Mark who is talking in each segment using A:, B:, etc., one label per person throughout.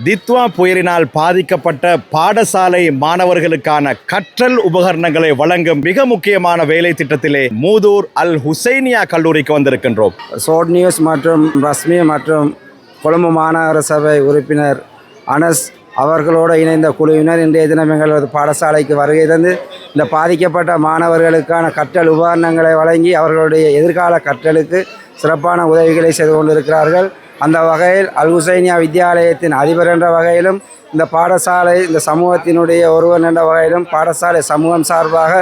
A: Ditwah புயலினால் பாதிக்கப்பட்ட பாடசாலை மாணவர்களுக்கான கற்றல் உபகரணங்களை வழங்கும் மிக முக்கியமான வேலை திட்டத்திலே மூதூர் அல் ஹுசைனியா கல்லூரிக்கு வந்திருக்கின்றோம்.
B: ஷார்ட் நியூஸ் மற்றும் ரஸ்மி மற்றும் கொழும்பு மாநகர சபை உறுப்பினர் அனஸ் அவர்களோடு இணைந்த குழுவினர் இன்றைய தினம் எங்களது பாடசாலைக்கு வருகை தந்து இந்த பாதிக்கப்பட்ட மாணவர்களுக்கான கற்றல் உபகரணங்களை வழங்கி அவர்களுடைய எதிர்கால கற்றலுக்கு சிறப்பான உதவிகளை செய்து கொண்டிருக்கிறார்கள். அந்த வகையில் அல் ஹுசைனியா வித்தியாலயத்தின் அதிபர் என்ற வகையிலும் இந்த பாடசாலை இந்த சமூகத்தினுடைய ஒருவர் என்ற வகையிலும் பாடசாலை சமூகம் சார்பாக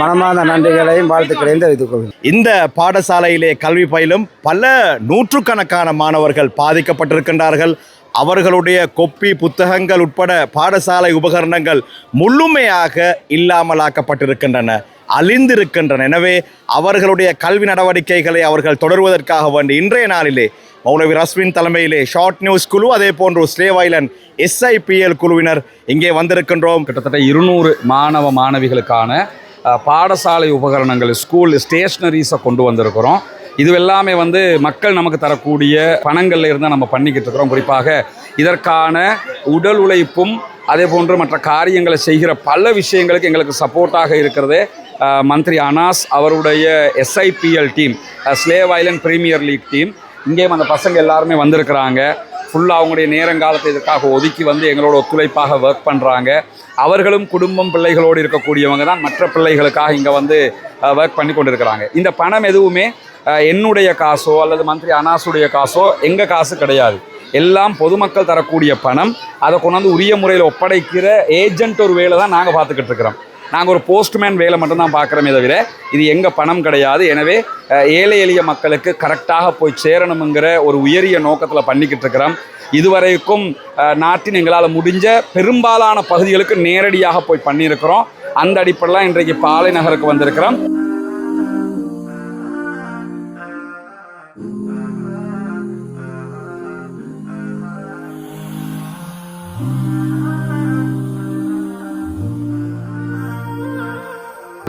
B: மனமார்ந்த நன்றிகளையும் வாழ்த்துக்களையும் தெரிவித்துக் கொள்கிறேன்.
A: இந்த பாடசாலையிலே கல்வி பயிலும் பல நூற்றுக்கணக்கான மாணவர்கள் பாதிக்கப்பட்டிருக்கின்றார்கள். அவர்களுடைய கொப்பி புத்தகங்கள் உட்பட பாடசாலை உபகரணங்கள் முழுமையாக இல்லாமலாக்கப்பட்டிருக்கின்றன, அழிந்திருக்கின்றன. எனவே அவர்களுடைய கல்வி நடவடிக்கைகளை அவர்கள் தொடர்வதற்காக வேண்டி இன்றைய நாளிலே மௌலவி ரஸ்வின் தலைமையிலே ஷார்ட் நியூஸ் குழு, அதே போன்று ஸ்லேவ் ஐலண்ட் SIPL குழுவினர் இங்கே வந்திருக்கின்றோம்.
C: கிட்டத்தட்ட 200 மாணவ மாணவிகளுக்கான பாடசாலை உபகரணங்கள், ஸ்கூல் ஸ்டேஷ்னரிஸை கொண்டு வந்திருக்கிறோம். இது எல்லாமே மக்கள் நமக்கு தரக்கூடிய பணங்கள்ல இருந்தால் நம்ம பண்ணிக்கிட்டு இருக்கிறோம். குறிப்பாக இதற்கான உடல் உழைப்பும் அதே போன்று மற்ற காரியங்களை செய்கிற பல விஷயங்களுக்கு எங்களுக்கு சப்போர்ட்டாக இருக்கிறது மந்திரி அனாஸ் அவருடைய SIPL team, slave island premier league team. இங்கேயும் அந்த பசங்க எல்லாருமே வந்திருக்கிறாங்க. ஃபுல்லாக அவங்களுடைய நேரங்காலத்தை இதற்காக ஒதுக்கி எங்களோட ஒத்துழைப்பாக ஒர்க் பண்ணுறாங்க. அவர்களும் குடும்பம் பிள்ளைகளோடு இருக்கக்கூடியவங்க தான் மற்ற பிள்ளைகளுக்காக இங்கே ஒர்க் பண்ணி கொண்டு இருக்கிறாங்க. இந்த பணம் எதுவுமே என்னுடைய காசோ அல்லது மந்திரி அனாஸுடைய காசோ எங்கள் காசு கிடையாது. எல்லாம் பொதுமக்கள் தரக்கூடிய பணம். அதை கொண்டாந்து உரிய முறையில் ஒப்படைக்கிற ஏஜென்ட் ஒரு வேலை தான் நாங்கள் பார்த்துக்கிட்டு இருக்கிறோம். நாங்கள் ஒரு போஸ்ட்மேன் வேலை மட்டும்தான் பார்க்குறோமே தவிர இது எங்கள் பணம் கிடையாது. எனவே ஏழை எளிய மக்களுக்கு கரெக்டாக போய் சேரணுங்கிற ஒரு உயரிய நோக்கத்தில் பண்ணிக்கிட்டு இருக்கிறோம். இதுவரைக்கும் நாட்டின் எங்களால் முடிஞ்ச பெரும்பாலான பகுதிகளுக்கு நேரடியாக போய் பண்ணியிருக்கிறோம். அந்த அடிப்படையில் இன்றைக்கு பாலை நகருக்கு வந்திருக்கிறோம்.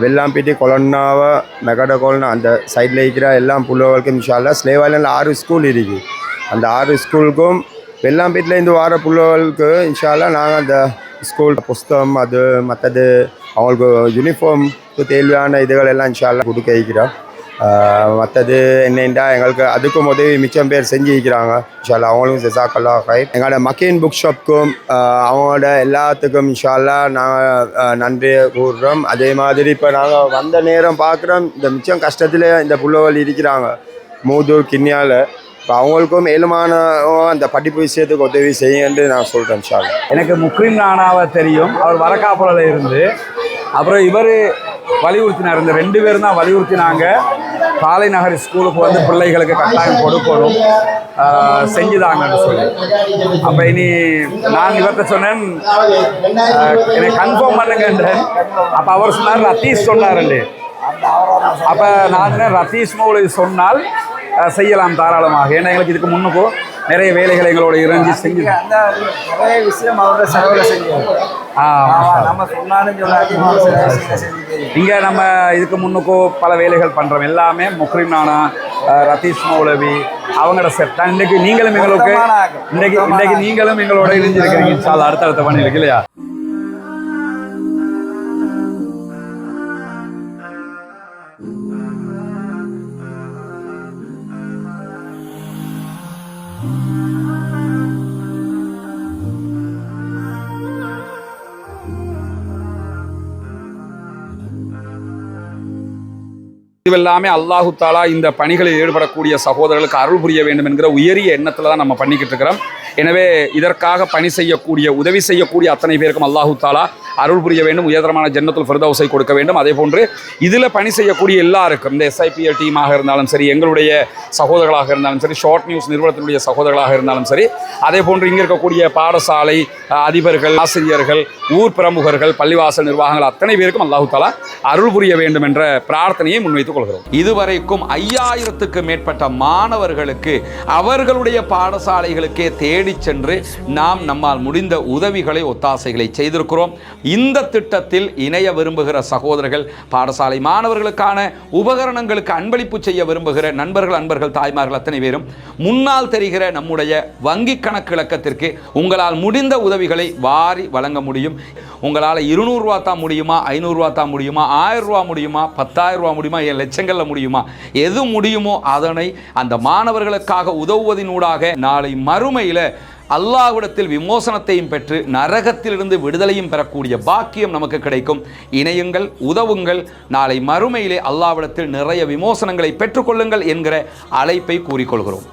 D: வெள்ளாம்பிட்டி கொலன்னாவ மெகட கொலனா அந்த சைடில் இருக்கிற எல்லாம் புள்ளவர்களுக்கும் இன்ஷால்லா ஸ்லேவ் ஐலண்டில் 6 ஸ்கூல் இருக்குது. அந்த 6 ஸ்கூலுக்கும் வெள்ளாம்பிட்டிலேருந்து வர புள்ளவர்களுக்கு இன்ஷால்லா நாங்கள் அந்த ஸ்கூல் புஸ்தகம் அது மற்றது அவங்களுக்கு யூனிஃபார்முக்கு தேவையான இதுகள் எல்லாம் இன்ஷால்லா கொடுக்க வைக்கிறோம். மற்றது என்னென்னா எங்களுக்கு அதுக்கும் உதவி மிச்சம் பேர் செஞ்சு வைக்கிறாங்க. இன்ஷால்லா அவங்களுக்கும் ஜஸாக்கல்லா ஹைர். எங்களோட மக்கீன் புக் ஷாப்புக்கும் அவங்களோட எல்லாத்துக்கும் இன்ஷால்லா நாங்கள் நன்றி கூறுறோம். அதே மாதிரி இப்போ நாங்கள் வந்த நேரம் பார்க்குறோம், இந்த மிச்சம் கஷ்டத்தில் இந்த புள்ளவர்கள் இருக்கிறாங்க மூதூர் கிண்ணியால். இப்போ அவங்களுக்கும் ஏழுமான அந்த படிப்பு விஷயத்துக்கு உதவி செய்யுன்னு நான் சொல்கிறேன். இன்ஷால்லா
C: எனக்கு முக்ரிம் நானாவை தெரியும். அவர் வரக்காப்புல இருந்து அப்புறம் இவர் வலியுறுத்தினார். இந்த 2 பேரும் தான் வலியுறுத்தினாங்க பாலை நகர் ஸ்கூலுக்கு பிள்ளைகளுக்கு கட்டாயம் கொடுக்கணும் செஞ்சுதாங்கன்னு சொல்லி. அப்போ இனி நான் இவர்கிட்ட சொன்னேன் எனக்கு கன்ஃபார்ம் பண்ணுங்கன்றேன். அப்போ அவர் சொன்னார் ரத்தீஷ் சொன்னார்ண்டு. அப்போ நான் ரத்தீஷ் மௌலவி சொன்னால் செய்யலாம் தாராளமாக. ஏன்னா எங்களுக்கு இதுக்கு முன்னுக்கோ நிறைய வேலைகளை எங்களோட இறங்கி செஞ்சு
B: நிறைய விஷயம் அவரோட செலவில் செஞ்சோம். நம்ம சொன்னாலும்
C: இங்கே நம்ம இதுக்கு முன்னுக்கோ பல வேலைகள் பண்ணுறோம். எல்லாமே முக்ரிம் நானா, ரத்தீஷ் மௌலவி அவங்களோட செட் தான். இன்றைக்கு நீங்களும் எங்களுக்கு இன்றைக்கு நீங்களும் எங்களோட இணைஞ்சிருக்கிறீங்க. இன்ஷால்லா அடுத்தடுத்த பண்ணிருக்கு இல்லையா? இதுவெல்லாமே அல்லாஹு தாலா இந்த பணிகளில் ஈடுபடக்கூடிய சகோதரர்களுக்கு அருள் புரிய வேண்டும் என்கிற உயரிய எண்ணத்தில் தான் நம்ம பண்ணிக்கிட்டு இருக்கிறோம். எனவே இதற்காக பணி செய்யக்கூடிய உதவி செய்யக்கூடிய அத்தனை பேருக்கும் அல்லாஹு தாலா அருள் புரிய வேண்டும், உயர்தரமான ஜன்னத்துல் ஃபிர்தௌஸை கொடுக்க வேண்டும். அதே போன்று இதில் பணி செய்யக்கூடிய எல்லாருக்கும், இந்த SIPL டீமாக இருந்தாலும் சரி, எங்களுடைய சகோதரர்களாக இருந்தாலும் சரி, ஷார்ட் நியூஸ் நிறுவனத்தினுடைய சகோதரர்களாக இருந்தாலும் சரி, அதே போன்று இங்கே இருக்கக்கூடிய பாடசாலை அதிபர்கள், ஆசிரியர்கள், ஊர் பிரமுகர்கள், பள்ளிவாசல் நிர்வாகங்கள் அத்தனை பேருக்கும் அல்லாஹு தாலா அருள் புரிய வேண்டும் என்ற பிரார்த்தனையை முன்வைத்துக் கொள்கிறோம். இதுவரைக்கும் 5000க்கு மேற்பட்ட மாணவர்களுக்கு அவர்களுடைய பாடசாலைகளுக்கே தேடி தேடிச் சென்று நாம் நம்மால் முடிந்த உதவிகளை ஒத்தாசைகளை செய்திருக்கிறோம். இந்த திட்டத்தில் இணைய விரும்புகிற சகோதரர்கள், பாடசாலை மாணவர்களுக்கான உபகரணங்களுக்கு அன்பளிப்பு செய்ய விரும்புகிற நண்பர்கள், அன்பர்கள், தாய்மார்கள் அத்தனை பேரும் முன்னால் தெரிகிற நம்முடைய வங்கி கணக்கு இலக்கத்திற்கு உங்களால் முடிந்த உதவிகளை வாரி வழங்க முடியும். உங்களால் 200 ரூபா தான் முடியுமா, 500 ரூபா தான் முடியுமா, 1000 ரூபா முடியுமா, 10,000 ரூபா முடியுமா, லட்சங்களில் முடியுமா, எது முடியுமோ அதனை அந்த மாணவர்களுக்காக உதவுவதனூடாக நாளை மறுமையில் அல்லாஹ்விடத்தில் விமோசனத்தையும் பெற்று நரகத்திலிருந்து விடுதலையும் பெறக்கூடிய பாக்கியம் நமக்கு கிடைக்கும். இணையுங்கள், உதவுங்கள். நாளை மறுமையிலே அல்லாஹ்விடத்தில் நிறைய விமோசனங்களை பெற்றுக்கொள்ளுங்கள் என்கிற அழைப்பை கூறிக்கொள்கிறோம்.